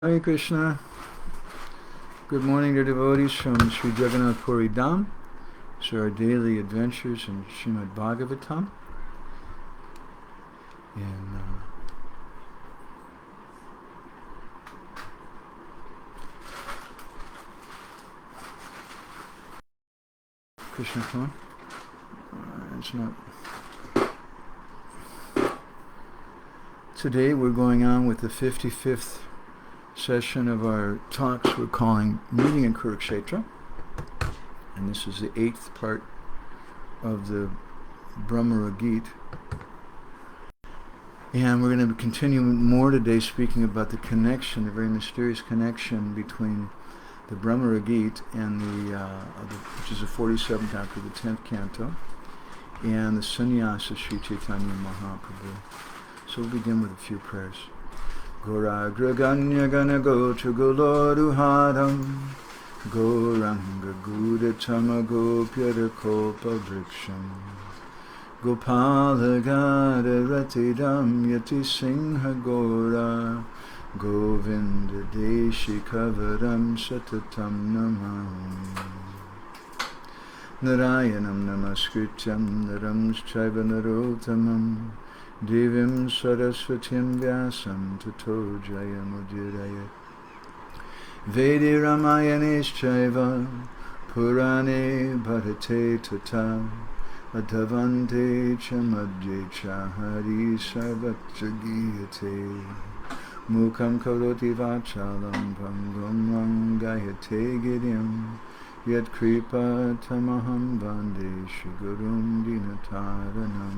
Hare Krishna. Good morning, dear devotees from Sri Jagannath Puri Dham. These are our daily adventures in Srimad Bhagavatam. And Krishna, come on. It's not. Today we're going on with the 55th session of our talks we're calling Meeting in Kurukshetra, and this is the 8th part of the Bhramara-gita, and we're going to continue more today speaking about the connection, the very mysterious connection between the Bhramara-gita and which is the 47th chapter, the 10th canto, and the Sannyasa Sri Chaitanya Mahaprabhu. So we'll begin with a few prayers. Gauragraganya gana gocha goloruharam Gauranga gudatama gopyara kopa vriksham Gopala gada ratidam yati singha gora Govinda deshi kavaram satatam namam Narayanam namaskrityam naram chaiva narotamam Divim Saraswatim Vyasam Tato Jayamudirayat Vedi Ramayanishchaiva Purane Bharate Tata Adhavante Chamadye Chahari Sarvatra Giyate Mukam Karoti Vachalam Pangam Gayate Giryam Yat Kripa Tamaham Vande Shigurum Dinataranam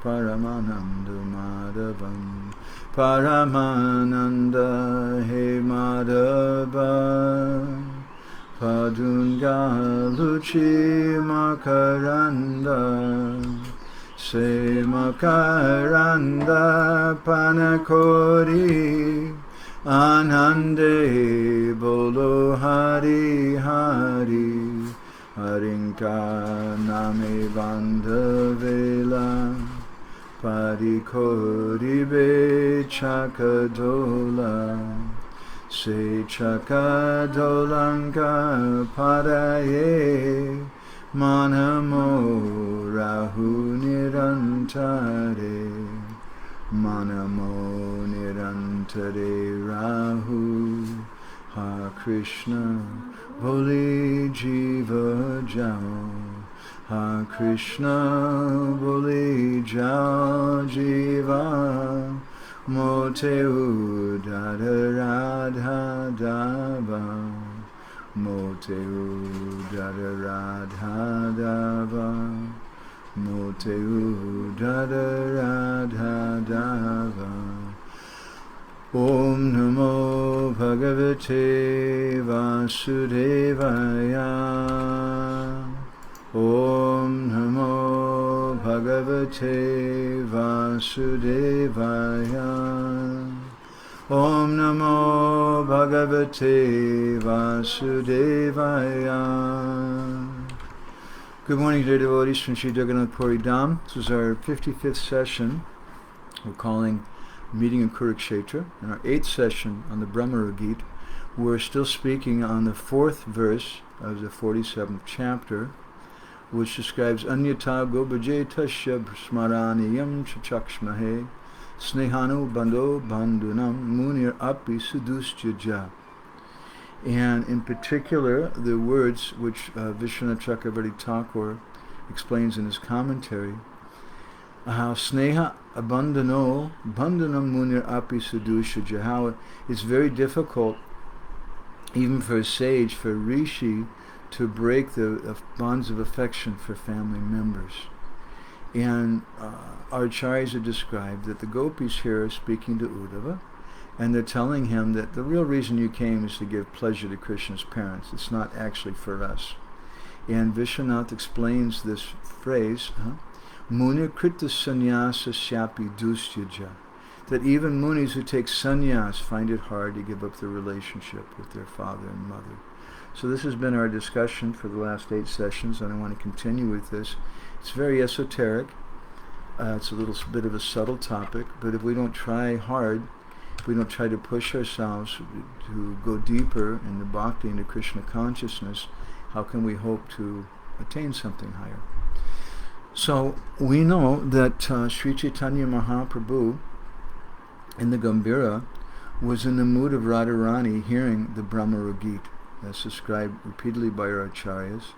Paramananda Madhavam Paramananda He Madhava Padunga Luchi Makaranda Se Makaranda Panakori Anande Bolo Hari Hari Harinka Name Bandhavela Parikoribe chakadola Se chakadolanka paraye Manamo rahu nirantare Manamo nirantare rahu Ha Krishna Boli jiva jao Ha Krishna Boli Jao Jiva Mote Udara Radha Dava Mote Udara Radha Dava Mote Udara Radha Dava Om Namo Bhagavate Vasudevaya Om Namo Bhagavate Vasudevaya Om Namo Bhagavate Vasudevaya. Good morning, dear devotees from Sri Jagannath Puri Dham. This is our 55th session we're calling Meeting in Kurukshetra, and our 8th session on the Bhramara-gita. We're still speaking on the 4th verse of the 47th chapter, which describes Anyata Gobajetasya Smaraniyam Chachakshmahe Snehanu Bando Bandunam Munir Api Sudustyaja. And in particular, the words which Vishwanath Chakravarti Thakur explains in his commentary, how Sneha Abandano Bandunam Munir Api Sudustyaja, how it's very difficult, even for a sage, for a rishi, to break the bonds of affection for family members. And our acharyas have described that the gopis here are speaking to Uddhava, and they're telling him that the real reason you came is to give pleasure to Krishna's parents. It's not actually for us. And Vishwanath explains this phrase, Muni Krita Sannyasa Shapi Dustyaja, that even munis who take sannyas find it hard to give up their relationship with their father and mother. So this has been our discussion for the last 8 sessions, and I want to continue with this. It's very esoteric. It's a little bit of a subtle topic, but if we don't try hard, if we don't try to push ourselves to go deeper in the bhakti, into Krishna consciousness, how can we hope to attain something higher? So we know that Sri Chaitanya Mahaprabhu in the Gambhira was in the mood of Radharani hearing the Bhramara-gita. That's described repeatedly by our acharyas.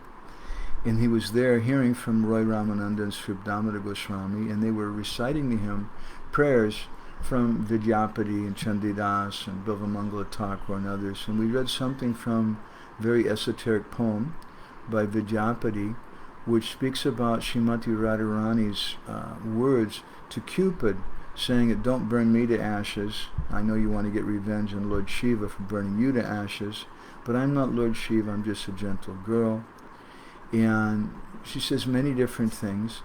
And he was there hearing from Roy Ramananda and Sri Damodar Goswami, and they were reciting to him prayers from Vidyapati and Chandidas and Bilvamangala Thakur and others. And we read something from a very esoteric poem by Vidyapati, which speaks about Srimati Radharani's words to Cupid, saying that don't burn me to ashes. I know you want to get revenge on Lord Shiva for burning you to ashes, but I'm not Lord Shiva, I'm just a gentle girl. And she says many different things,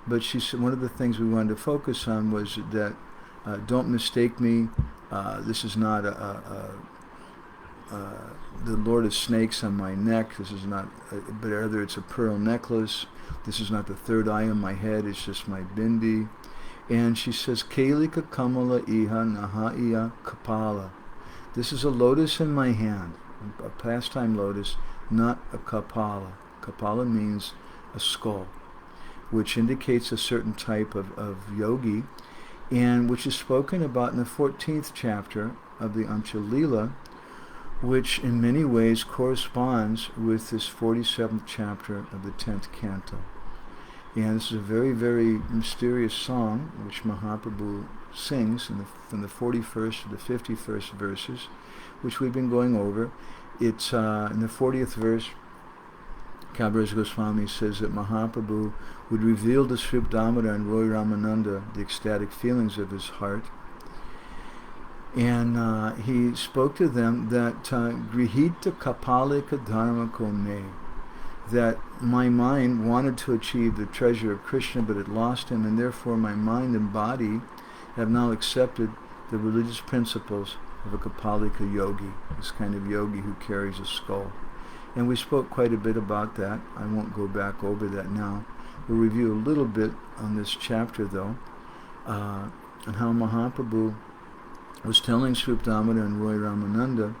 but she said one of the things we wanted to focus on was that don't mistake me, this is not the Lord of Snakes on my neck, this is not, but rather it's a pearl necklace, this is not the third eye on my head, it's just my bindi. And she says, Kailika Kamala Iha Nahaiya Kapala. This is a lotus in my hand, a pastime lotus, not a kapala. Kapala means a skull, which indicates a certain type of yogi, and which is spoken about in the 14th chapter of the antya-lila, which in many ways corresponds with this 47th chapter of the 10th canto. And this is a very, very mysterious song which Mahaprabhu sings from the 41st to the 51st verses, which we've been going over. It's in the 40th verse, Kaviraj Goswami says that Mahaprabhu would reveal to Sri Damodar and Roy Ramananda the ecstatic feelings of his heart. And he spoke to them that Grihita Kapalika Dharma Kome, that my mind wanted to achieve the treasure of Krishna, but it lost him, and therefore my mind and body have now accepted the religious principles of a Kapalika yogi, this kind of yogi who carries a skull. And we spoke quite a bit about that. I won't go back over that now. We'll review a little bit on this chapter, though, on how Mahaprabhu was telling Sri Damodar and Roy Ramananda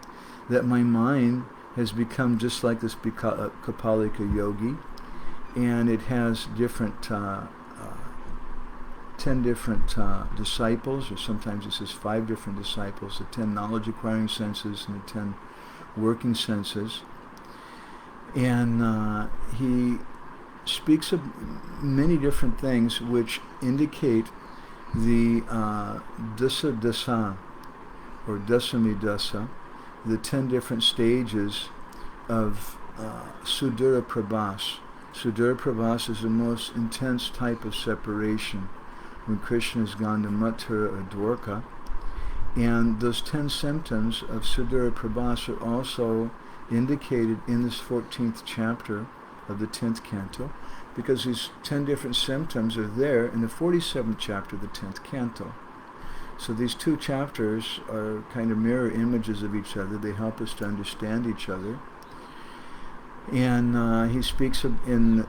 that my mind has become just like this Kapalika yogi, and it has different 10 different disciples, or sometimes it says 5 different disciples, the 10 knowledge-acquiring senses and the 10 working senses. And he speaks of many different things which indicate the dasa dasa, or dasami dasa, the 10 different stages of Sudara Prabhas. Sudara Prabhas is the most intense type of separation when Krishna has gone to Mathura or Dwarka. And those 10 symptoms of Sudara Prabhas are also indicated in this 14th chapter of the 10th canto, because these 10 different symptoms are there in the 47th chapter of the 10th canto. So these 2 chapters are kind of mirror images of each other. They help us to understand each other. And he speaks in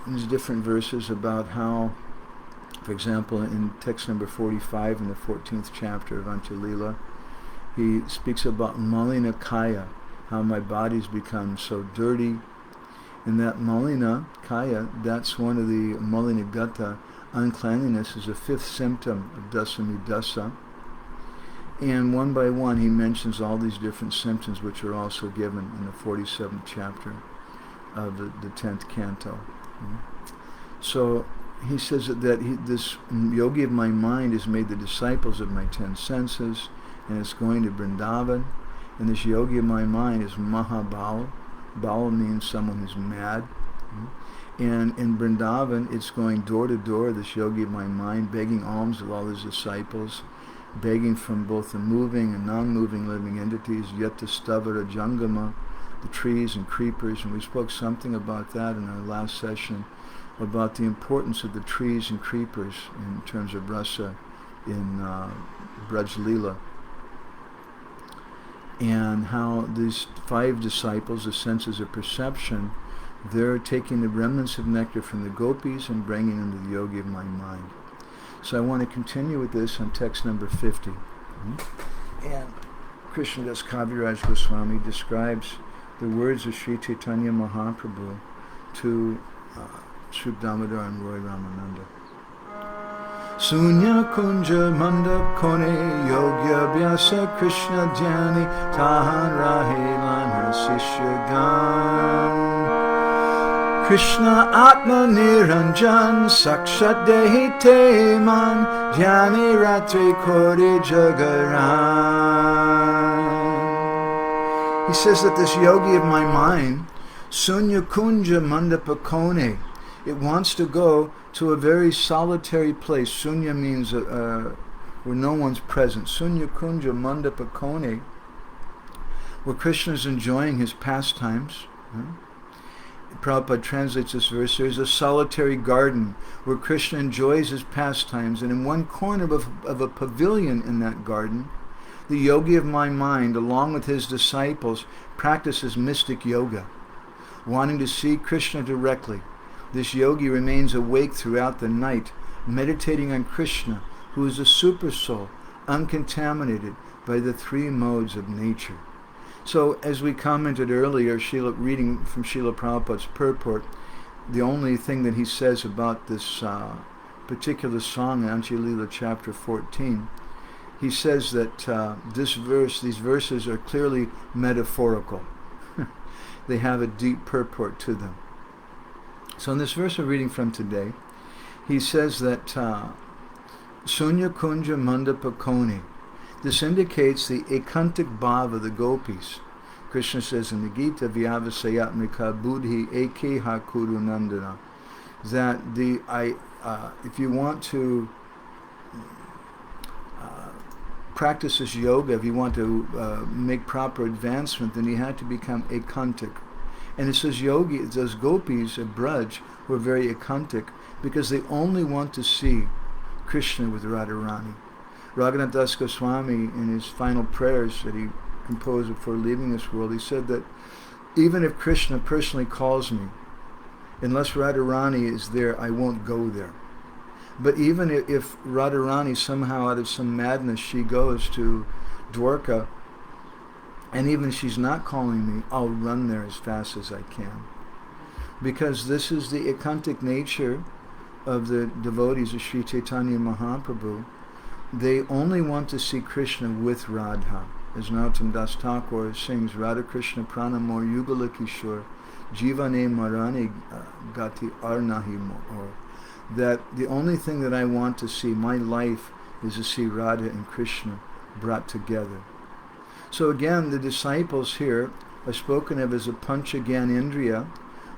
these different verses about how, for example, in text number 45 in the 14th chapter of antya-lila, he speaks about malina kaya, how my body's become so dirty. And that malina kaya, that's one of the malina gata, uncleanliness, is the 5th symptom of dasami dasa. And one by one he mentions all these different symptoms which are also given in the 47th chapter of the 10th canto. So he says that this yogi of my mind is made the disciples of my 10 senses, and it's going to Vrindavan. And this yogi of my mind is Mahabal. Bal means someone who's mad. And in Vrindavan, it's going door to door, this yogi of my mind, begging alms of all his disciples, begging from both the moving and non-moving living entities, Yata Stavara Jangama, the trees and creepers. And we spoke something about that in our last session, about the importance of the trees and creepers in terms of rasa in Braj Leela. And how these 5 disciples, the senses of perception, they're taking the remnants of nectar from the gopis and bringing them to the yogi of my mind. So I want to continue with this on text number 50. And Krishnadas Kaviraj Goswami describes the words of Sri Chaitanya Mahaprabhu to Sri Damodar and Roy Ramananda. Sunya kunja mandap kone yogya vyasa Krishna dhyani tahan rahe lana sishya gan. Krishna Atma Niranjan Sakshat Dehi Te Man Dhyani Ratri Kori Jagaran. He says that this yogi of my mind, Sunya Kunja Mandapa Kone, it wants to go to a very solitary place. Sunya means where no one's present. Sunya Kunja Mandapa Kone, where Krishna is enjoying his pastimes. Prabhupada translates this verse, there's a solitary garden where Krishna enjoys his pastimes, and in one corner of a pavilion in that garden, the yogi of my mind, along with his disciples, practices mystic yoga, wanting to see Krishna directly. This yogi remains awake throughout the night, meditating on Krishna, who is a super soul, uncontaminated by the three modes of nature. So, as we commented earlier, reading from Srila Prabhupada's purport, the only thing that he says about this particular song in Antya-lila chapter 14, he says that these verses are clearly metaphorical. They have a deep purport to them. So in this verse we're reading from today, he says that Sunya Kunja Mandapa Koni. This indicates the ekantik bhava of the gopis. Krishna says in the Gita, Vyavasayatmika buddhi eke ha kuru nandana, that if you want to practice this yoga, if you want to make proper advancement, then you have to become ekantik. And it says those gopis at Braj were very ekantik because they only want to see Krishna with Radharani. Raghunath Das Goswami, in his final prayers that he composed before leaving this world, he said that even if Krishna personally calls me, unless Radharani is there, I won't go there. But even if Radharani somehow, out of some madness, she goes to Dwarka, and even if she's not calling me, I'll run there as fast as I can. Because this is the ekantic nature of the devotees of Sri Chaitanya Mahaprabhu. They only want to see Krishna with Radha. As Narottam Das Thakur sings, Radha Krishna Pranamor Yugala Kishore Jivane Marani Gati Arnahi Or. That the only thing that I want to see, my life, is to see Radha and Krishna brought together. So again, the disciples here are spoken of as a Panchagyan Indriya,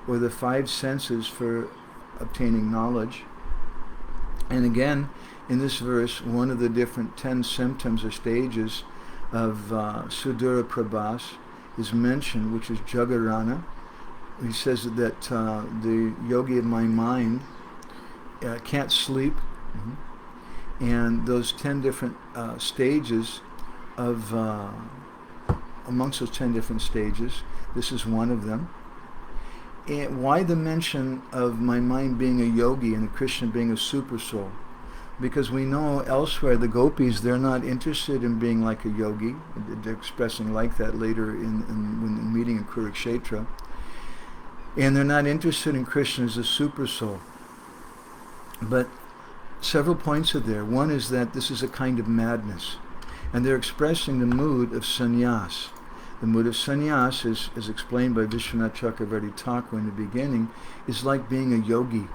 or the five senses for obtaining knowledge. And again, in this verse, one of the different 10 symptoms or stages of Sudura Prabhas is mentioned, which is Jagarana. He says that the yogi of my mind can't sleep. And those 10 different stages of, amongst those 10 different stages, this is one of them. And why the mention of my mind being a yogi and Krishna being a super soul? Because we know elsewhere the gopis, they're not interested in being like a yogi. They're expressing like that later when meeting in Kurukshetra. And they're not interested in Krishna as a super soul. But several points are there. One is that this is a kind of madness. And they're expressing the mood of sannyas. The mood of sannyas, is, as explained by Vishwanath Chakravarti Thakur in the beginning, is like being a yogi.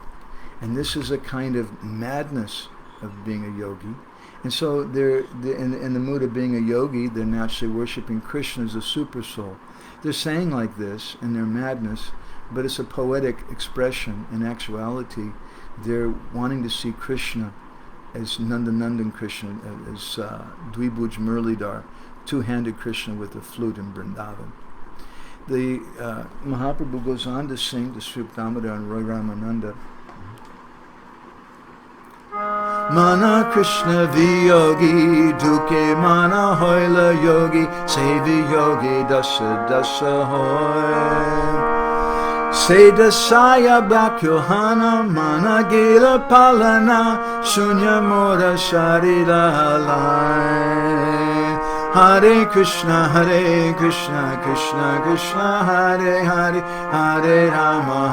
And this is a kind of madness of being a yogi. And so they're in the mood of being a yogi, they're naturally worshipping Krishna as a super soul. They're saying like this in their madness, but it's a poetic expression. In actuality, they're wanting to see Krishna as Nandanandan Krishna, as Dvibhuj Murlidhar, two-handed Krishna with a flute in Vrindavan. The Mahaprabhu goes on to sing to Sri Damodar and Roy Ramananda, Mana Krishna Viyogi Duke Mana Hoila Yogi Sevi Yogi Dasa Dasa Hoy Se Dasaya Bhakyohana Mana Gila Palana Shunya Mora Sharila Halai. Hare Krishna, Krishna Krishna, Hare Hare, Hare Rama,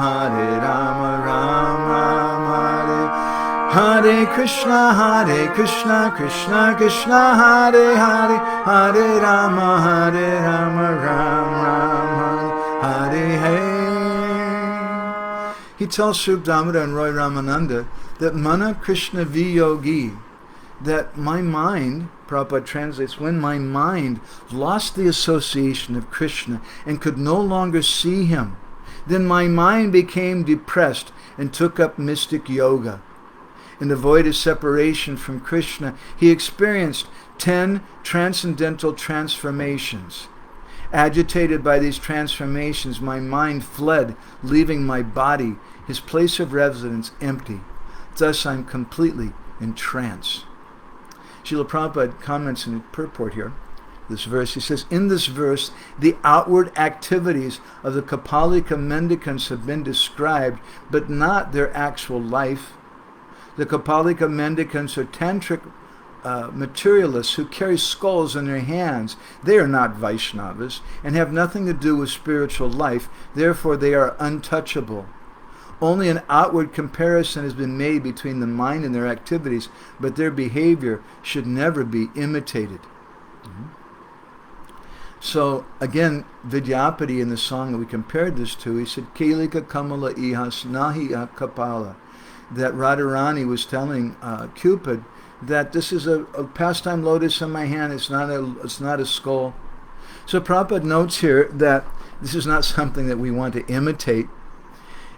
Rama Rama, Hare Krishna, Krishna Krishna, Hare Hare, Hare Rama, Rama Hare Hare. He tells Sri Damodar and Roy Ramananda that Mana Krishna Viyogi, that my mind, Prabhupada translates, when my mind lost the association of Krishna and could no longer see him, then my mind became depressed and took up mystic yoga. In the void of separation from Krishna, he experienced 10 transcendental transformations. Agitated by these transformations, my mind fled, leaving my body, his place of residence, empty. Thus I'm completely in trance. Srila Prabhupada comments in the purport here, this verse. He says, in this verse, the outward activities of the Kapalika mendicants have been described, but not their actual life. The Kapalika mendicants are tantric materialists who carry skulls in their hands. They are not Vaishnavas and have nothing to do with spiritual life. Therefore, they are untouchable. Only an outward comparison has been made between the mind and their activities, but their behavior should never be imitated. So, again, Vidyapati in the song that we compared this to, he said, Kelika Kamala Ihas Nahi Kapala, that Radharani was telling Cupid that this is a pastime lotus in my hand, it's not a skull. So Prabhupada notes here that this is not something that we want to imitate.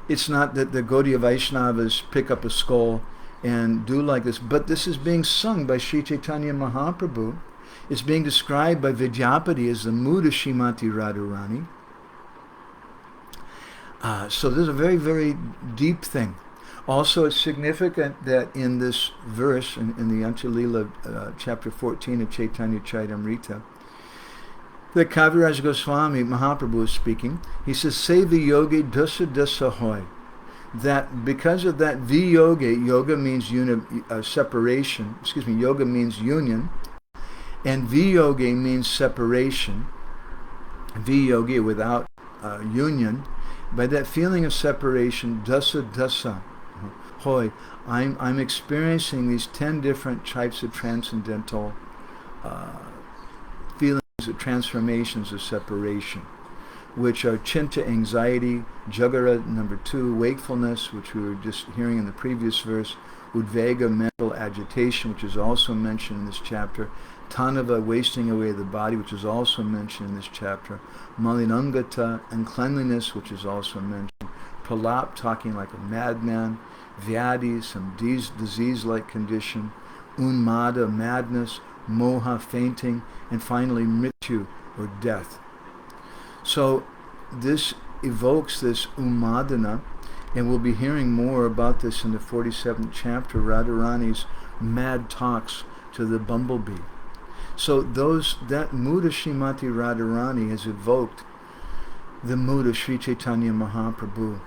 It's not that the Gaudiya Vaishnavas pick up a skull and do like this, but this is being sung by Sri Chaitanya Mahaprabhu. It's being described by Vidyapati as the mood of Srimati Radharani. So this is a very, very deep thing. Also, it's significant that in this verse, in the antya-lila, chapter 14 of Caitanya-caritamrta, that Kaviraj Goswami Mahaprabhu is speaking. He says, Se viyoge dasa dasa hoy. That because of that viyoge, yoga means separation. Yoga means union. And viyoge means separation. Viyoge, without union. By that feeling of separation, dasa dasa hoy, I'm experiencing these 10 different types of transcendental feelings, transformations of separation, which are chinta, anxiety, jagara, number 2, wakefulness, which we were just hearing in the previous verse, udvega, mental agitation, which is also mentioned in this chapter, tanava, wasting away the body, which is also mentioned in this chapter, malinangata, uncleanliness, which is also mentioned, pralap, talking like a madman, vyadi, some disease-like condition, unmada, madness, moha, fainting, and finally mrityu, or death. So this evokes this umadana, and we'll be hearing more about this in the 47th chapter, Radharani's mad talks to the bumblebee. So that mood of Srimati Radharani has evoked the mood of Sri Chaitanya Mahaprabhu,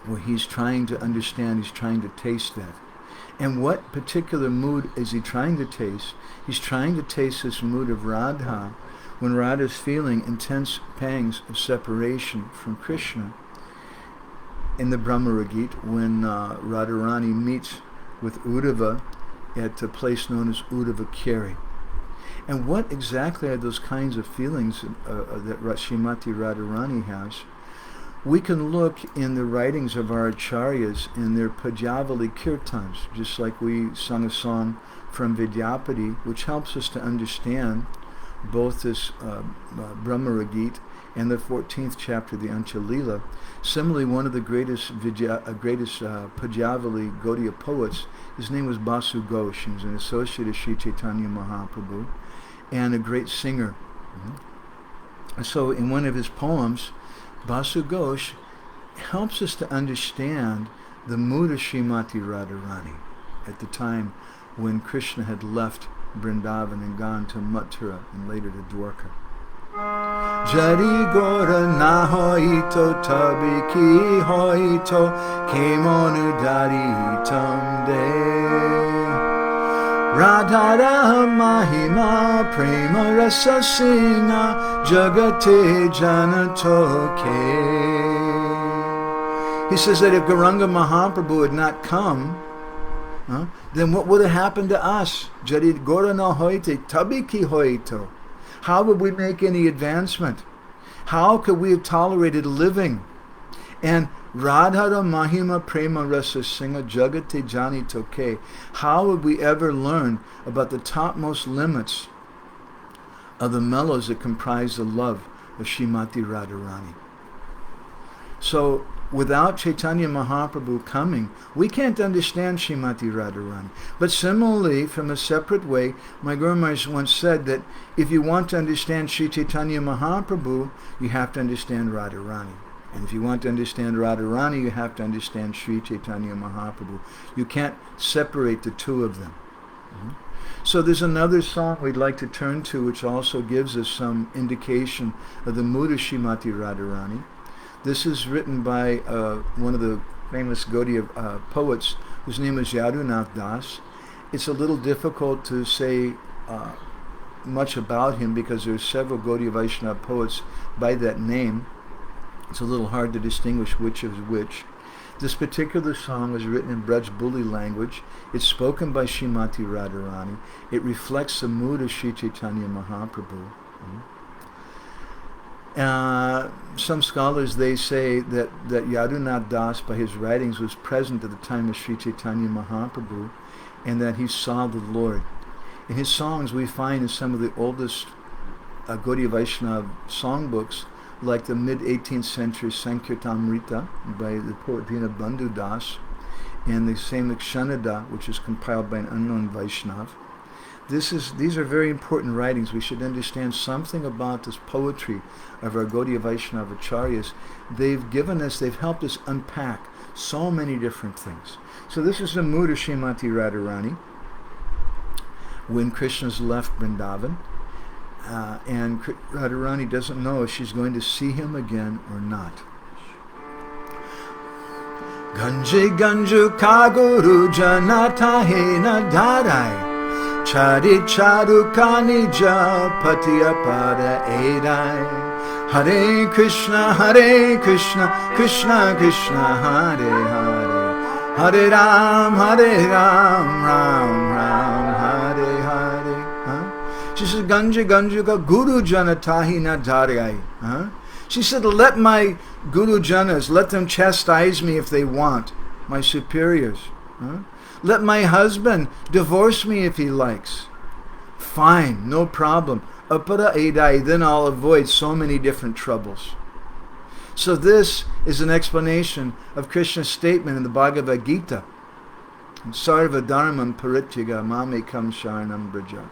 where he's trying to understand, he's trying to taste that. And what particular mood is he trying to taste? He's trying to taste this mood of Radha, when Radha is feeling intense pangs of separation from Krishna. In the Bhramara-gita, when Radharani meets with Uddhava at a place known as Uddhava-keri. And what exactly are those kinds of feelings that Srimati Radharani has? We can look in the writings of our acharyas in their Pajavali kirtans, just like we sung a song from Vidyapati, which helps us to understand both this Bhramara-gita and the 14th chapter of the antya-lila. Similarly, one of the greatest Pajavali Gaudiya poets, his name was Basu Ghosh. He was an associate of Sri Chaitanya Mahaprabhu and a great singer. So in one of his poems, Basu Ghosh helps us to understand the mood of Srimati Radharani at the time when Krishna had left Vrindavan and gone to Mathura and later to Dwarka. Jari gora na hoito tabi ki hoito kemonu dari tamde. Radhara Mahima Prema Rasa Singha Jagate Janatoke. He says that if Gauranga Mahaprabhu had not come, then what would have happened to us? Jadid Gorana Hoite Tabiki Hoito. How would we make any advancement? How could we have tolerated living? And Radhara Mahima Prema Rasa Singha Jagate Jani Toke. How would we ever learn about the topmost limits of the mellows that comprise the love of Srimati Radharani? So, without Chaitanya Mahaprabhu coming, we can't understand Srimati Radharani. But similarly, from a separate way, my Guru Maharaj once said that if you want to understand Sri Chaitanya Mahaprabhu, you have to understand Radharani. And if you want to understand Radharani, you have to understand Sri Chaitanya Mahaprabhu. You can't separate the two of them. So there's another song we'd like to turn to, which also gives us some indication of the mood of Srimati Radharani. This is written by one of the famous Gaudiya poets, whose name is Yadunath Das. It's a little difficult to say much about him because there are several Gaudiya Vaishnava poets by that name. It's a little hard to distinguish which is which. This particular song was written in Braj-Buli language. It's spoken by Srimati Radharani. It reflects the mood of Sri Chaitanya Mahaprabhu. Some scholars, they say that Yadunath Das, by his writings, was present at the time of Sri Chaitanya Mahaprabhu, and that he saw the Lord. In his songs, we find in some of the oldest Gaudiya Vaishnava songbooks, like the mid-18th century Sri Caitanya-caritamrta by the poet Dinabandhu Das, and the same Kshanada, which is compiled by an unknown Vaishnava. These are very important writings. We should understand something about this poetry of our Gaudiya Vaishnava Acharyas. They've helped us unpack so many different things. So this is the mood of Srimati Radharani when Krishna's left Vrindavan. And Radharani doesn't know if she's going to see him again or not. Ganji Ganju Kaguru Janata Hena Darai Chari Charu Kanija Patiya Pada Edai Hare Krishna Krishna Krishna Hare Hare Hare Ram Ram Ram Hare Hare. She said, Ganju Ka Guru Jana Tahina Dharyai. She said, let my Guru Janas, let them chastise me if they want, my superiors. Let my husband divorce me if he likes. Fine, no problem. Apara edai, then I'll avoid so many different troubles. So this is an explanation of Krishna's statement in the Bhagavad Gita. Sarva dharmam parityaga mamekam sharanam braja.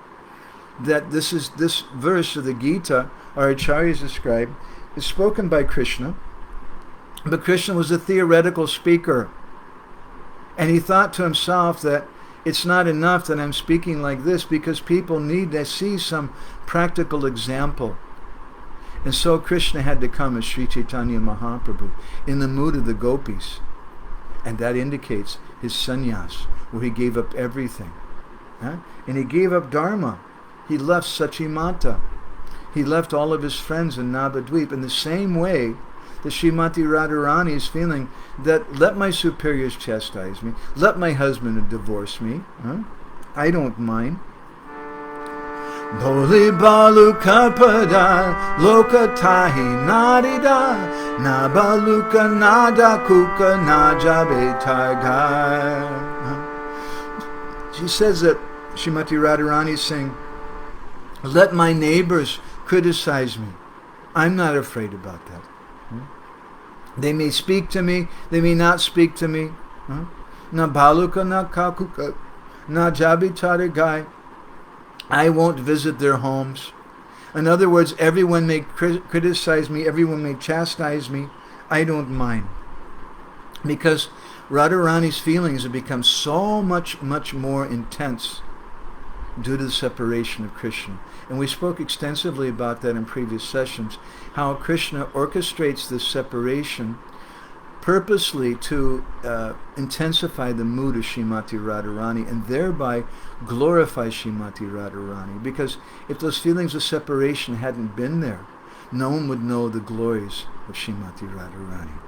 That this verse of the Gita, our acharyas describe, is spoken by Krishna, but Krishna was a theoretical speaker. And he thought to himself that it's not enough that I'm speaking like this because people need to see some practical example. And so Krishna had to come as Sri Chaitanya Mahaprabhu in the mood of the gopis. And that indicates his sannyas, where he gave up everything. And he gave up dharma. He left Sachimata. He left all of his friends in Navadvip in the same way that Srimati Radharani is feeling that let my superiors chastise me, let my husband divorce me. I don't mind. Boli baluka pada loka tahi narida na baluka nada kuka najabe targar. She says that Srimati Radharani is saying, let my neighbors criticize me. I'm not afraid about that. They may speak to me, they may not speak to me. Na baluka na kakuka na jabi taragai. I won't visit their homes. In other words, everyone may criticize me, everyone may chastise me. I don't mind. Because Radharani's feelings have become so much more intense due to the separation of Krishna. And we spoke extensively about that in previous sessions, how Krishna orchestrates this separation purposely to intensify the mood of Srimati Radharani and thereby glorify Srimati Radharani. Because if those feelings of separation hadn't been there, no one would know the glories of Srimati Radharani.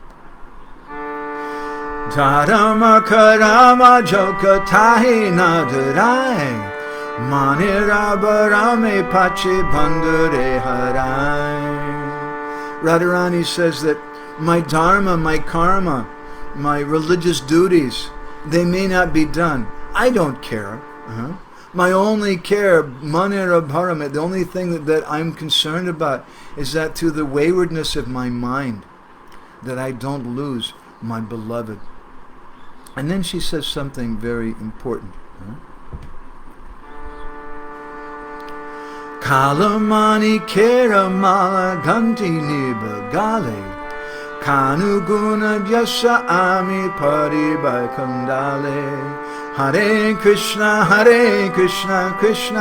Dharma karama joka tahi nadarai manira barame pache bandure harai. Radharani says that my dharma, my karma, my religious duties, they may not be done. I don't care. My only care, manira bharame, the only thing that I'm concerned about is that through the waywardness of my mind, that I don't lose my beloved. And then she says something very important. Kalamani kera mala ganti niba gale kanu guna yasha ami paribakandale Hare Krishna Krishna Krishna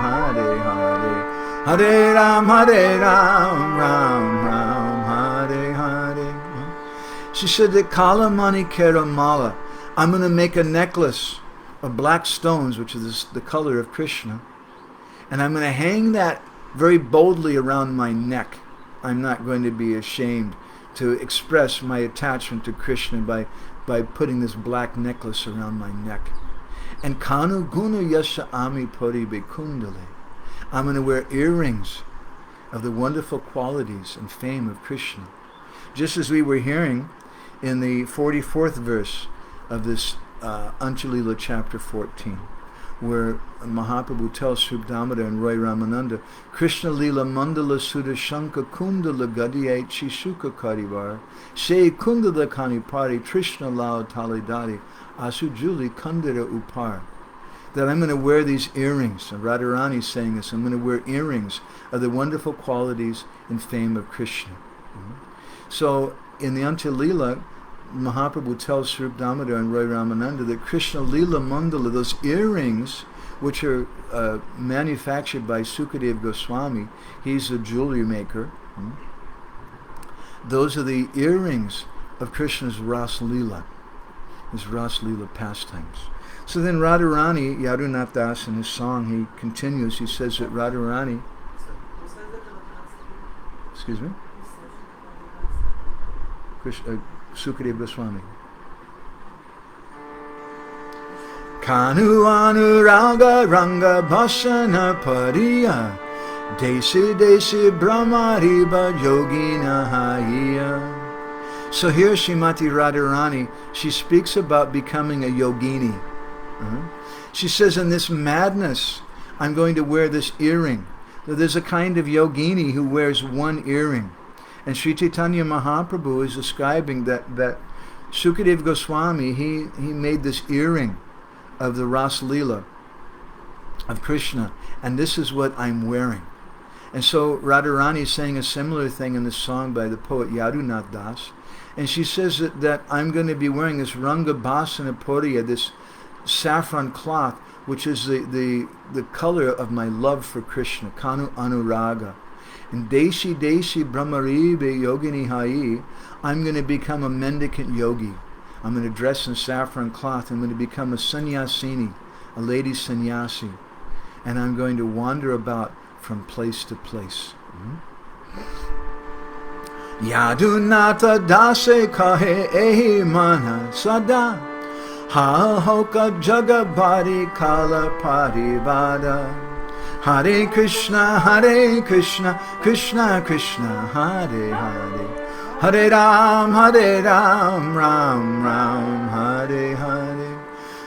Hare Hare Hare Ram Ram Ram Hare Hare. She said that Kalamani Keramala, I'm going to make a necklace of black stones, which is the color of Krishna, and I'm going to hang that very boldly around my neck. I'm not going to be ashamed to express my attachment to Krishna by putting this black necklace around my neck. And Kanu Guna Yasha Ami Puri Bekundale, I'm going to wear earrings of the wonderful qualities and fame of Krishna. Just as we were hearing in the 44th verse of this antya-lila chapter 14, where Mahaprabhu tells Sri Damodar and Roy Ramananda, Krishna Lila Mandala Sudha Shanka Kundala Gaudiya Chishuka Karivar, She Kundala Kanipari, Krishna Lao Talidari, Asujuli Kandira Upar. That I'm going to wear these earrings, and Radharani is saying this, I'm going to wear earrings of the wonderful qualities and fame of Krishna. So in the antya-lila, Mahaprabhu tells Sri Damodar and Roy Ramananda that Krishna Lila Mandala, those earrings which are manufactured by Sukadeva Goswami, he's a jewelry maker, those are the earrings of Krishna's Ras Lila, his Ras Lila pastimes. So then Radharani, Yadunath Das in his song, he continues, he says that Radharani, excuse me? Sukadeva Goswami. Kanu anuraga ranga bhasana pariya desi desi brahmariba yogina haiya. So here Srimati Radharani, she speaks about becoming a yogini. She says, in this madness, I'm going to wear this earring. There's a kind of yogini who wears one earring. And Sri Chaitanya Mahaprabhu is describing that Sukadeva Goswami, he made this earring of the Ras Lila of Krishna, and this is what I'm wearing. And so Radharani is saying a similar thing in the song by the poet Yadunath Das, and she says that I'm going to be wearing this Ranga Bhasana Poriya, this saffron cloth, which is the color of my love for Krishna, Kanu Anuraga. And Deshi Deshi Bhramaribe Yogini Hai, I'm going to become a mendicant yogi. I'm going to dress in saffron cloth. I'm going to become a sannyasini, a lady sannyasi. And I'm going to wander about from place to place. Yadunata dase kahe ehi mana sada ha hoka jagabari kala parivada. Hare Krishna, Krishna Krishna, Hare Hare, Hare Ram, Ram Ram, Hare Hare.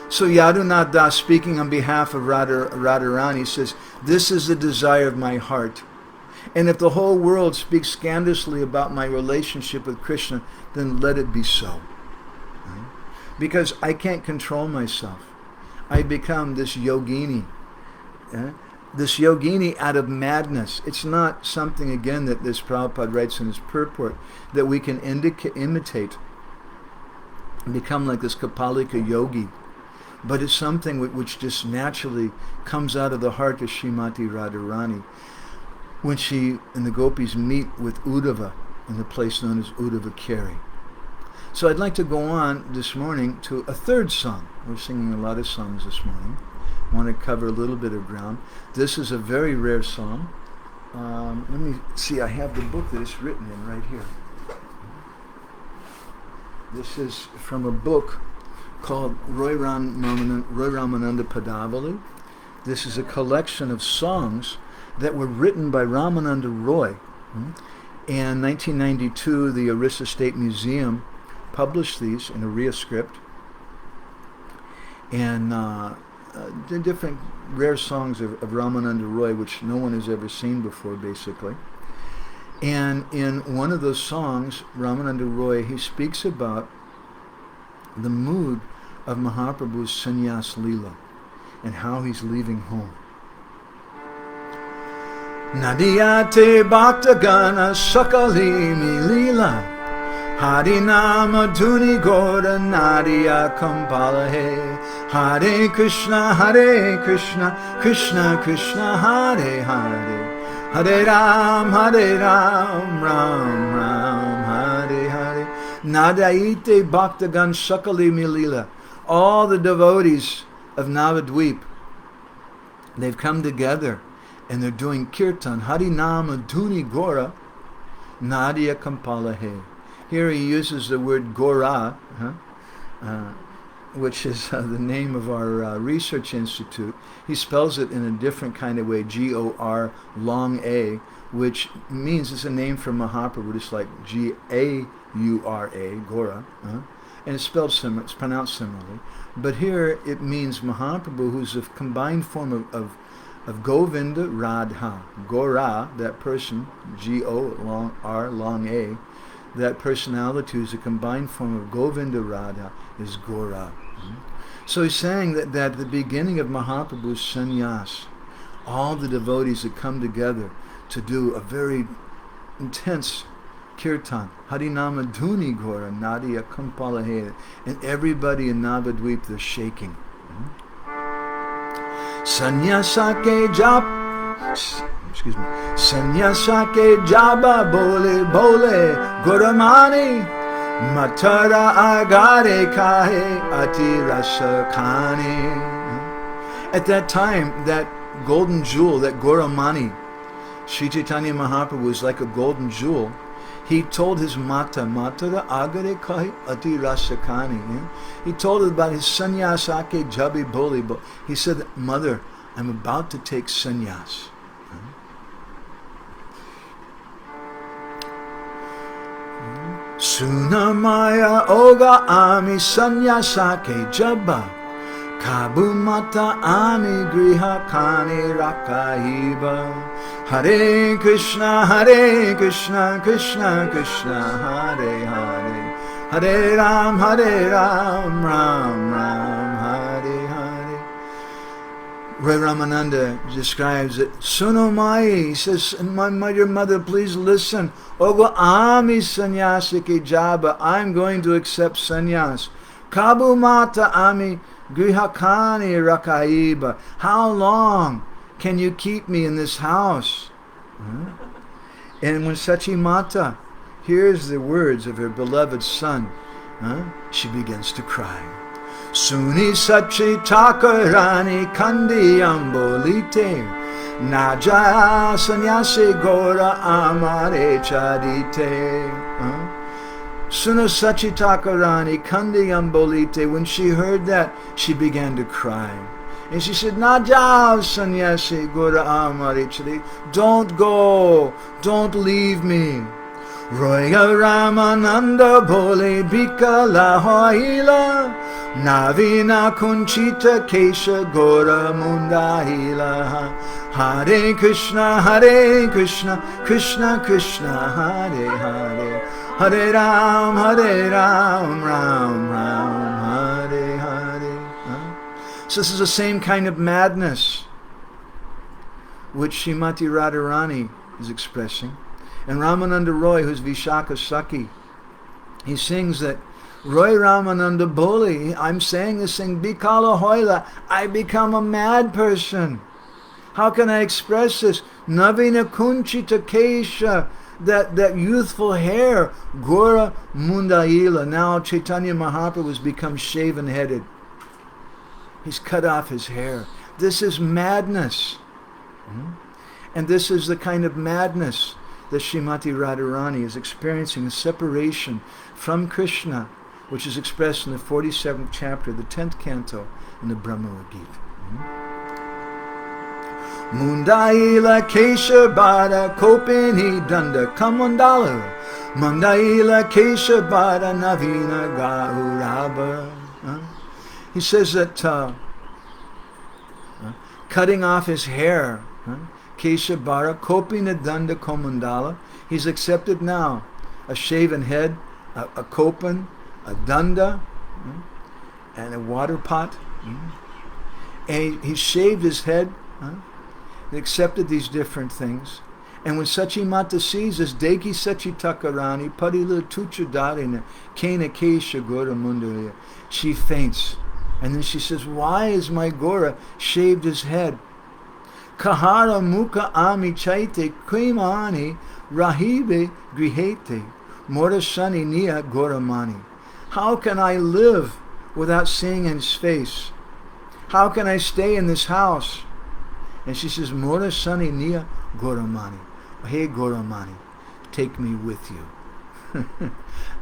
So Yadunath Das, speaking on behalf of Radharani, says, this is the desire of my heart. And if the whole world speaks scandalously about my relationship with Krishna, then let it be so. Right? Because I can't control myself. I become this yogini. This yogini out of madness. It's not something, again, that this Prabhupada writes in his purport, that we can imitate and become like this Kapalika yogi. But it's something which just naturally comes out of the heart of Srimati Radharani when she and the gopis meet with Uddhava in the place known as Uddhava Keri. So I'd like to go on this morning to a third song. We're singing a lot of songs this morning. I want to cover a little bit of ground. This is a very rare song. Let me see, I have the book that it's written in right here. This is from a book called Roy Ramananda Padavali. This is a collection of songs that were written by Ramananda Ray. In 1992, the Orissa State Museum published these in a Oriya script. And the different rare songs of Ramananda Ray, which no one has ever seen before, basically. And in one of those songs, Ramananda Ray, he speaks about the mood of Mahaprabhu's Sannyasa Lila and how he's leaving home. Nadiyate Bhaktagana Sakalimi Lila Harinama Dhuni Gora Nadiya Kampalahe Hare Krishna Krishna Krishna Hare Hare Hare Ram Ram Ram Hare Hare Nadaite Bhaktagan Sakali Milila. All the devotees of Navadweep, they've come together and they're doing kirtan. Harinama Dhuni Gora Nadia Kampalahe. Here he uses the word Gora, which is the name of our research institute. He spells it in a different kind of way, G-O-R long A, which means it's a name for Mahaprabhu, just like G-A-U-R-A, Gora, and it's spelled similar, it's pronounced similarly. But here it means Mahaprabhu, who's a combined form of Govinda Radha. Gora, that person, G-O-R long A, that personality who's a combined form of Govinda Radha is Gora. So he's saying that at the beginning of Mahaprabhu's sannyas, all the devotees had come together to do a very intense kirtan. Harinama Dhuni Gora Nadia Kampalahe. And everybody in Navadweep, they're shaking. Sannyasa ke jap. Excuse me. Sannyasa ke jaba bole bole Goramani Matara agare kahe ati rasa khani. At that time, that golden jewel, that Goramani, Sri Chaitanya Mahaprabhu was like a golden jewel. He told his Matara agare kahe ati rasa khani. He told her about his sannyasa ke jabi bole. He said, Mother, I'm about to take sannyas. Sunamaya oga ami sannyasa ke jaba Kabu mata ami griha kani rakaiba Hare Krishna Krishna Krishna Hare Hare Hare Ram Ram Ram Hare Hare. Ray Ramananda describes it. Sunamaya, he says, my dear mother, please listen. Ogo ami sannyasa ke jaba, I'm going to accept sannyas. Kabu mata ami grihakani rakaiba. How long can you keep me in this house? And when Sachi Mata hears the words of her beloved son, she begins to cry. Suni Sachi Takarani Kandi Ambolite Najaya Sannyasi Gora Amare Chadite. Suna Sachi Takarani Kandi Ambolite. When she heard that, she began to cry. And she said, Najaya Sannyasi Gora Amare Chadite. Don't go. Don't leave me. Roya Ramananda Bole Bikala Hoila Navina Kunchita Kesha Gora Mundahila Hare Krishna Krishna Krishna Hare Hare Hare Ram Ram Hare Hare. So this is the same kind of madness which Srimati Radharani is expressing. And Ramananda Ray, who's Vishaka Saki, he sings that Roy Ramananda Boli, I'm saying this thing, Bikala Hoila, I become a mad person. How can I express this? Navina kunchita kesha, that youthful hair, Gora Mundayila. Now Chaitanya Mahaprabhu has become shaven-headed. He's cut off his hair. This is madness. And this is the kind of madness that Srimati Radharani is experiencing, a separation from Krishna, which is expressed in the 47th chapter, the 10th canto, in the Bhramara-gita. Mundaila Kesha Bada Kopini Danda Kamandala Mundaila Kesha Bada Navina Gauraba. He says that cutting off his hair, Kesha Bada Kopina Danda Komandala, he's accepted now a shaven head, a kopan, a danda, and a water pot. And he shaved his head. They accepted these different things. And when Sachi Mata sees this, Deki Sachi Takarani, Padila Tuchadarina, Kena Kesha Gora Mundariya, she faints. And then she says, why is my Gora shaved his head? Kahara Mukha Ami Chaite Kwimani Rahibe Grihete Morashani Niya Goramani. How can I live without seeing his face? How can I stay in this house? And she says, Mora Sani Niya Goramani. Hey Goramani, take me with you.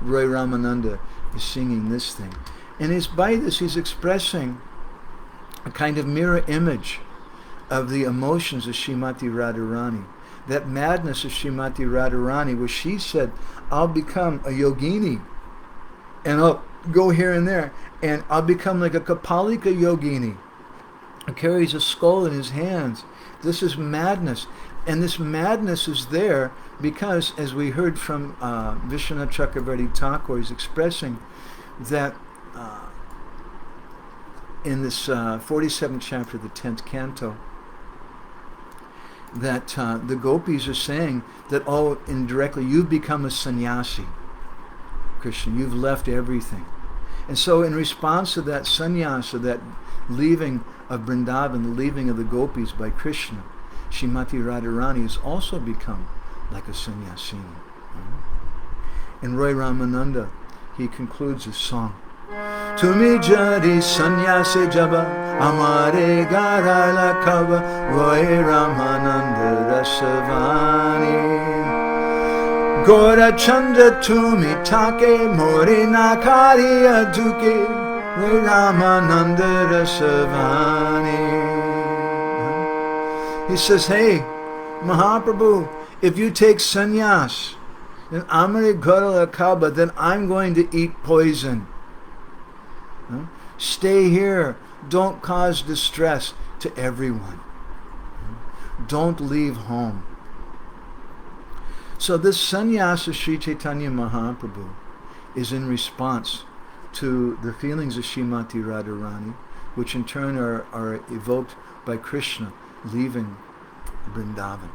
Roy Ramananda is singing this thing. And it's by this he's expressing a kind of mirror image of the emotions of Srimati Radharani. That madness of Srimati Radharani, where she said, I'll become a yogini, and I'll go here and there, and I'll become like a Kapalika yogini, who carries a skull in his hands. This is madness. And this madness is there because, as we heard from Vishwanath Chakravarti Thakur, he's expressing that in this 47th chapter of the 10th canto, that the gopis are saying that, oh, indirectly, you've become a sannyasi, Krishna. You've left everything. And so in response to that sannyasa, that leaving of Vrindavan, the leaving of the gopis by Krishna, Srimati Radharani has also become like a sannyasini. In Roy Ramananda, he concludes his song. Tumi jadi sannyasi jaba amare garala kava Roy Ramananda rasavani Gora chanda tumi take mori nakari aduke Roy Ramananda rasavani. He says, hey, Mahaprabhu, if you take sannyas, then amare garala kava, then I'm going to eat poison. Stay here. Don't cause distress to everyone. Don't leave home. So this sannyasa Sri Chaitanya Mahaprabhu is in response to the feelings of Srimati Radharani, which in turn are evoked by Krishna leaving Vrindavan.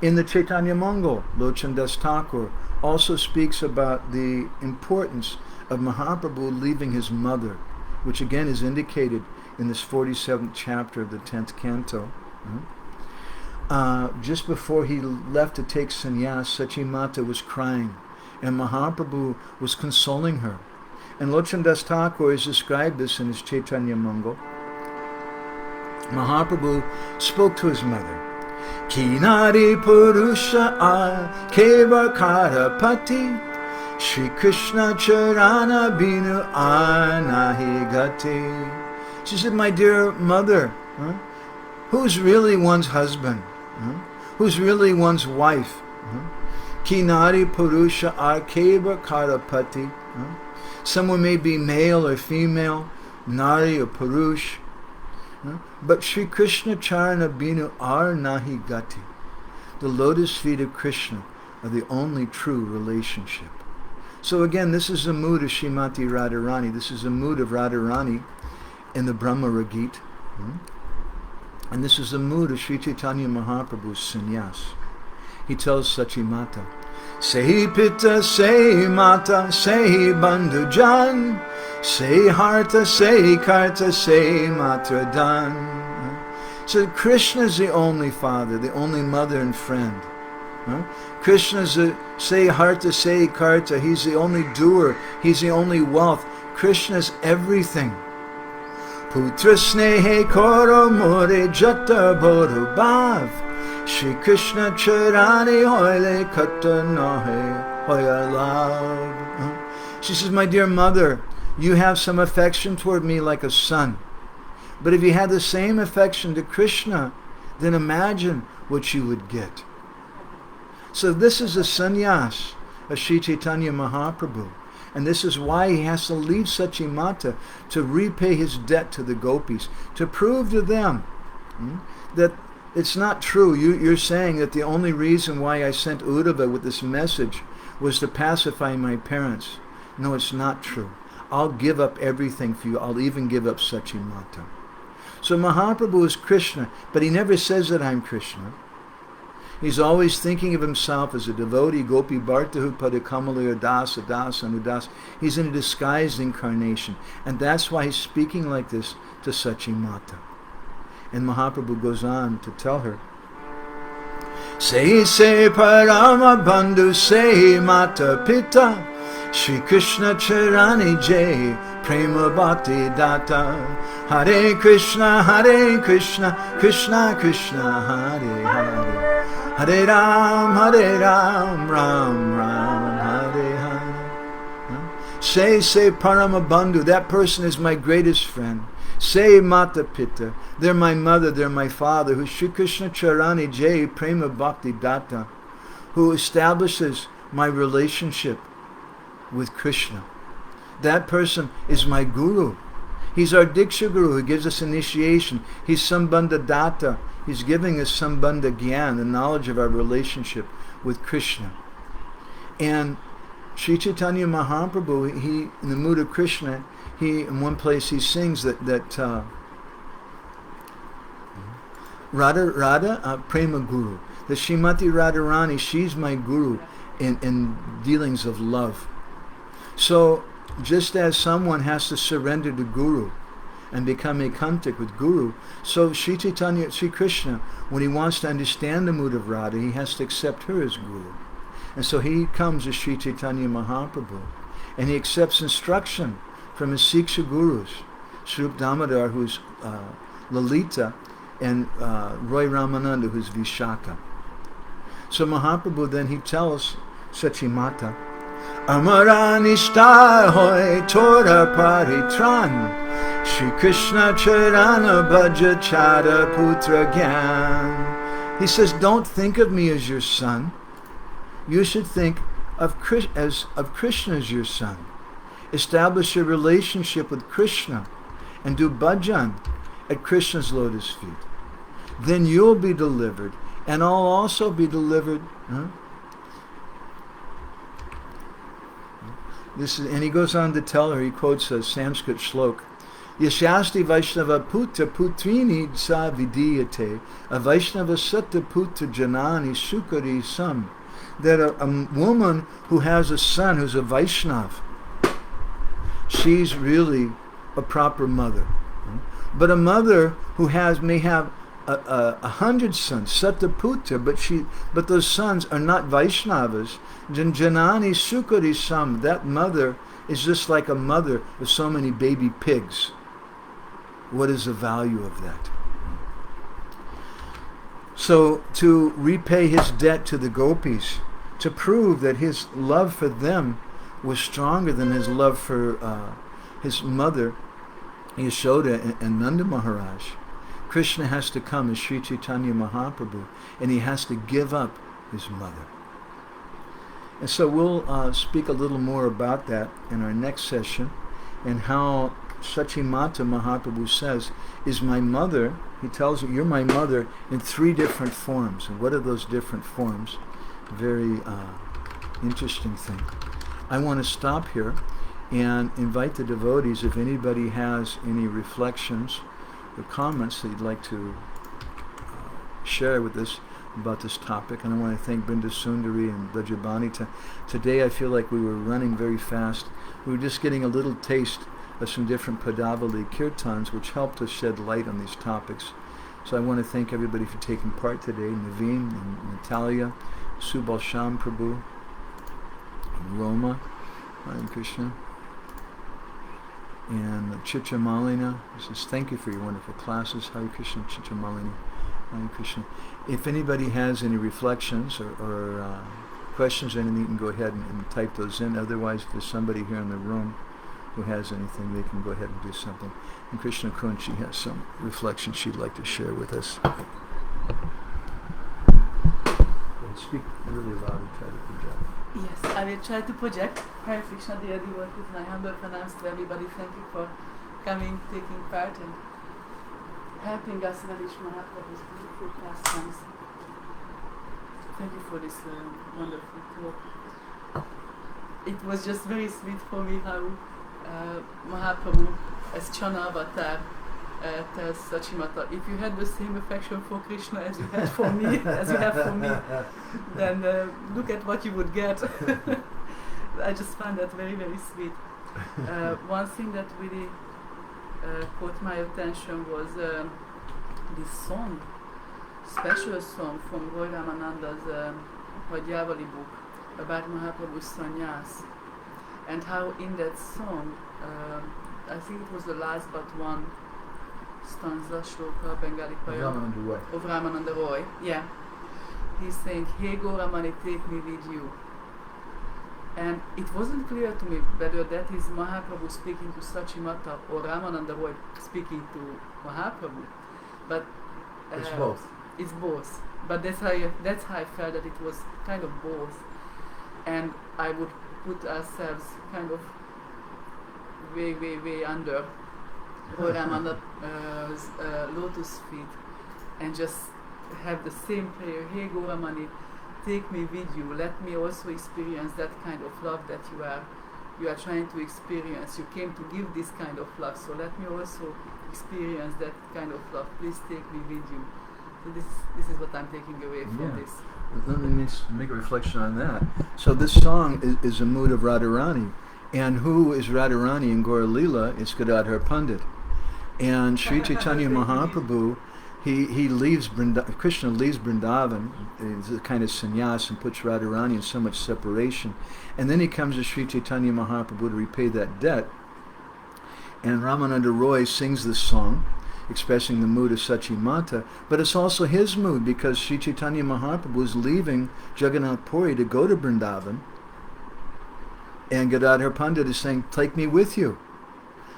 In the Chaitanya Mangal, Lochan Das Thakur also speaks about the importance of Mahaprabhu leaving his mother, which again is indicated in this 47th chapter of the 10th canto. Just before he left to take sannyas, Sachi Mata was crying, and Mahaprabhu was consoling her. And Lochan Das Thakur has described this in his Chaitanya Mangal. Mahaprabhu spoke to his mother. Kinari Purusha Keva Karapati Shri Krishna Charana Binu Anahi Gati. She said, my dear mother, who's really one's husband? Who's really one's wife? Kinari Purusha Arkeva Karapati. Someone may be male or female, Nari or Purush. But Shri Krishna Charana Binu Nahi Gati. The lotus feet of Krishna are the only true relationship. So again, this is the mood of Srimati Radharani. This is the mood of Radharani in the Bhramara-gita. And this is the mood of Sri Chaitanya Mahaprabhu's sannyas. He tells Sachi Mata, Sehi Pita, Sehi Mata, Sehi Bandhujan, Sehi Harta, Sehi Karta, Sehi Matradan. So Krishna is the only father, the only mother and friend. Krishna is the Sei Harta, Sei Karta. He's the only doer. He's the only wealth. Krishna is everything. Putra Snehe Koro More Jata Boru Bhav. Shri Krishna Charani Hoile Kata Nahe Hoya Love. She says, my dear mother, you have some affection toward me like a son. But if you had the same affection to Krishna, then imagine what you would get. So this is the sannyas of Sri Chaitanya Mahaprabhu. And this is why he has to leave Sachimata to repay his debt to the gopis, to prove to them that it's not true. You're saying that the only reason why I sent Uddhava with this message was to pacify my parents. No, it's not true. I'll give up everything for you. I'll even give up Sachimata. So Mahaprabhu is Krishna, but he never says that I'm Krishna. He's always thinking of himself as a devotee, Gopi Bhartahu Padakamalaya Dasa Das Anudas. He's in a disguised incarnation. And that's why he's speaking like this to Sachimata. And Mahaprabhu goes on to tell her, Sei Se Parama Bandhu Sei Mata Pita Shri Krishna Charani Jai Prema Bhakti Data Hare Krishna Krishna Krishna Hare Hare Hare Ram, Ram Ram, Hare Hare. Say Parama Bandhu, that person is my greatest friend. Say Mata Pitta, they're my mother, they're my father, who Shri Krishna Charani Jai Prema Bhakti Data, who establishes my relationship with Krishna. That person is my guru. He's our Diksha Guru who gives us initiation. He's Sambandha Datta. He's giving us Sambandha Gyan, the knowledge of our relationship with Krishna. And Sri Chaitanya Mahaprabhu, he, in the mood of Krishna, in one place he sings that Radha Prema Guru. The Srimati Radharani, she's my guru in dealings of love. So, just as someone has to surrender to Guru and become a kantik with Guru, so Sri Chaitanya, Sri Krishna, when he wants to understand the mood of Radha, he has to accept her as Guru. And so he comes as Sri Chaitanya Mahaprabhu, and he accepts instruction from his Siksha Gurus, Swarup Damodar, who's Lalita, and Roy Ramananda, who's Vishaka. So Mahaprabhu then, he tells Sachimata, Amaranishta hoy Tora paritran Shri Krishna Charana Bhaja Chara Putra Gyan. He says, don't think of me as your son. You should think of Krishna as your son. Establish a relationship with Krishna and do bhajan at Krishna's lotus feet. Then you'll be delivered, and I'll also be delivered. And he goes on to tell her, he quotes a Sanskrit shlok, Yashasti Vaishnava Putra Putrini Sa Vidiyate, a Vaishnava Satta Putra Janani Sukari Sam, that a woman who has a son who's a Vaishnav, she's really a proper mother. But a mother who may have 100 sons, Sataputra, but those sons are not Vaishnavas. Janani Sukari Sam, that mother is just like a mother with so many baby pigs. What is the value of that? So to repay his debt to the gopis, to prove that his love for them was stronger than his love for his mother, Yashoda and Nanda Maharaj, Krishna has to come as Sri Chaitanya Mahaprabhu, and he has to give up his mother. And so we'll speak a little more about that in our next session, and how Sachimata Mahaprabhu says, is my mother, he tells her, you're my mother in 3 different forms. And what are those different forms? Very interesting thing. I want to stop here and invite the devotees, if anybody has any reflections or comments that you'd like to share with us about this topic. And I want to thank Brinda Sundari and Brajabani. Today I feel like we were running very fast. We were just getting a little taste of some different Padavali kirtans, which helped us shed light on these topics. So I want to thank everybody for taking part today. Naveen and Natalia, Subal Sham Prabhu, and Roma, Hare Krishna, and Chitra Malina. He says, thank you for your wonderful classes. Hare Krishna, Chitra Malina, Hare Krishna. If anybody has any reflections or questions or anything, you can go ahead and type those in. Otherwise, if there's somebody here in the room who has anything, they can go ahead and do something. And Krishna Kunchi has some reflection she'd like to share with us. Speak really loud and try to project. Yes, I will try to project. Hare Krishna, dear devotees, my humble pranams to everybody. Thank you for coming, taking part, and helping us relish Mahaprabhu's beautiful pastimes. Thank you for this wonderful talk. It was just very sweet for me how Mahaprabhu, as Chana Avatar, tells Sachimata, if you had the same affection for Krishna as you had for me, as you have for me, then look at what you would get. I just found that very, very sweet. One thing that really caught my attention was this song, special song from Roy Ramananda's Padyavali book about Mahaprabhu's Sannyasa, and how in that song, I think it was the last but one stanza, shloka, Bengali poem of Ramananda Ray. Yeah. He's saying, hey Gauramani, take me with you. And it wasn't clear to me whether that is Mahaprabhu speaking to Sachimata or Ramananda Ray speaking to Mahaprabhu. But it's both. It's both. But that's how I felt that it was kind of both. And I would put ourselves kind of way, way, way under Ramananda's lotus feet, and just have the same prayer, hey Gauramani, take me with you, let me also experience that kind of love that you are trying to experience. You came to give this kind of love, so let me also experience that kind of love. Please take me with you. So this is what I'm taking away from this. Let me make a reflection on that. So this song is a mood of Radharani. And who is Radharani in Gaura Lila? It's Gadadhar Pandit. And Sri Chaitanya Mahaprabhu, he leaves Krishna leaves Vrindavan, it's a kind of sannyas, and puts Radharani in so much separation. And then he comes to Sri Chaitanya Mahaprabhu to repay that debt. And Ramananda Ray sings this song, expressing the mood of Sachimata, but it's also his mood because Sri Chaitanya Mahaprabhu is leaving Jagannath Puri to go to Vrindavan. And Gadadhar Pandit is saying, take me with you.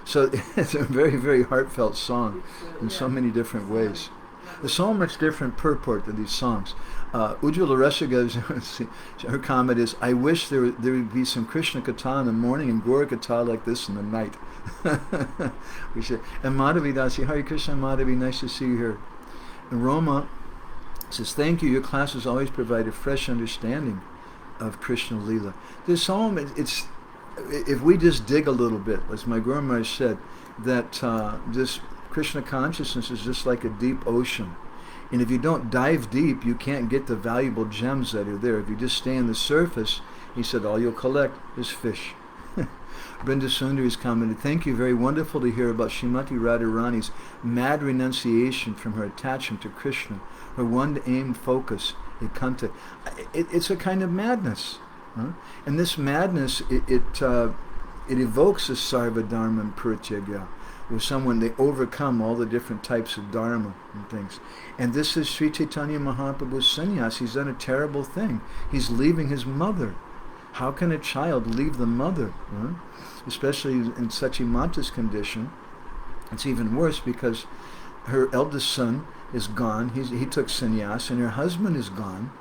So it's a very, very heartfelt song in so many different ways. There's so much different purport to these songs. Ujjwala Rasaga's, her comment is, I wish there would be some Krishna Katha in the morning and Gaura Katha like this in the night. We should. And Madhavi Dasi, Hare Krishna Madhavi, nice to see you here. And Roma says, thank you, your classes always provide a fresh understanding of Krishna Lila. This song, it's, if we just dig a little bit, as my Guru Maharaj said, that this Krishna consciousness is just like a deep ocean. And if you don't dive deep, you can't get the valuable gems that are there. If you just stay on the surface, he said, all you'll collect is fish. Brinda Sundari has commented, thank you, very wonderful to hear about Srimati Radharani's mad renunciation from her attachment to Krishna, her one aim focus, Ekanta. It's a kind of madness. Huh? And this madness, it evokes a sarva dharma and parityagya, where someone, they overcome all the different types of dharma and things. And this is Sri Chaitanya Mahaprabhu's sannyas. He's done a terrible thing. He's leaving his mother. How can a child leave the mother? Huh? Especially in Sachimata's condition. It's even worse because her eldest son is gone. He took sannyas, and her husband is gone.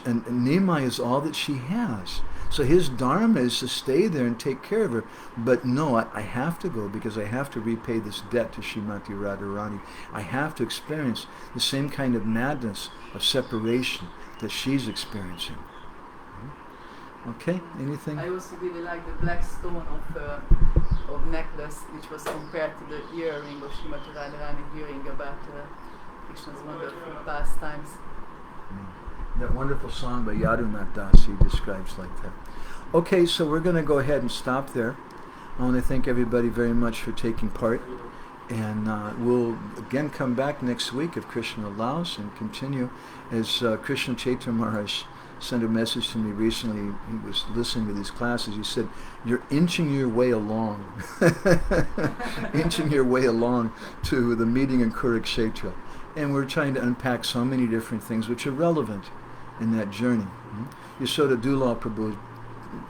And Nimai is all that she has. So his dharma is to stay there and take care of her. But no, I have to go because I have to repay this debt to Srimati Radharani. I have to experience the same kind of madness of separation that she's experiencing. Okay, anything? I also really like the black stone of necklace, which was compared to the earring of Srimati Radharani, hearing about Krishna's wonderful pastimes. That wonderful song by Yadunath Das he describes like that. Okay, so we're going to go ahead and stop there. I want to thank everybody very much for taking part. And we'll again come back next week if Krishna allows and continue. As Krishna Chaitanya Maharaj sent a message to me recently, he was listening to these classes, he said, you're inching your way along, inching your way along to the meeting in Kurukshetra. And we're trying to unpack so many different things which are relevant in that journey. Yasoda Dulal Prabhu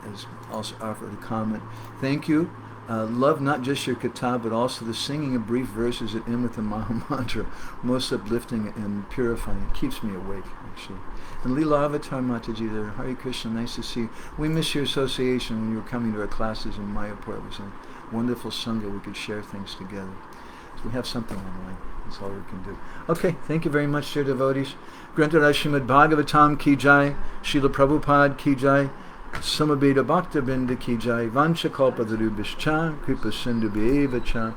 has also offered a comment. Thank you. Love not just your katha, but also the singing of brief verses that end with the Maha Mantra. Most uplifting and purifying. It keeps me awake, actually. And Leela Avatar Mataji there. Hare Krishna, nice to see you. We miss your association when you were coming to our classes in Mayapur. It was a wonderful sangha. We could share things together. So we have something online. That's all we can do. Okay, thank you very much, dear devotees. Grantaraj Srimad Bhagavatam ki jai, Srila Prabhupada ki jai, Samabeda Bhakta Binda ki jai, Vancha Kalpa Darubhishcha, Kripa Sindhu Bheva Cha.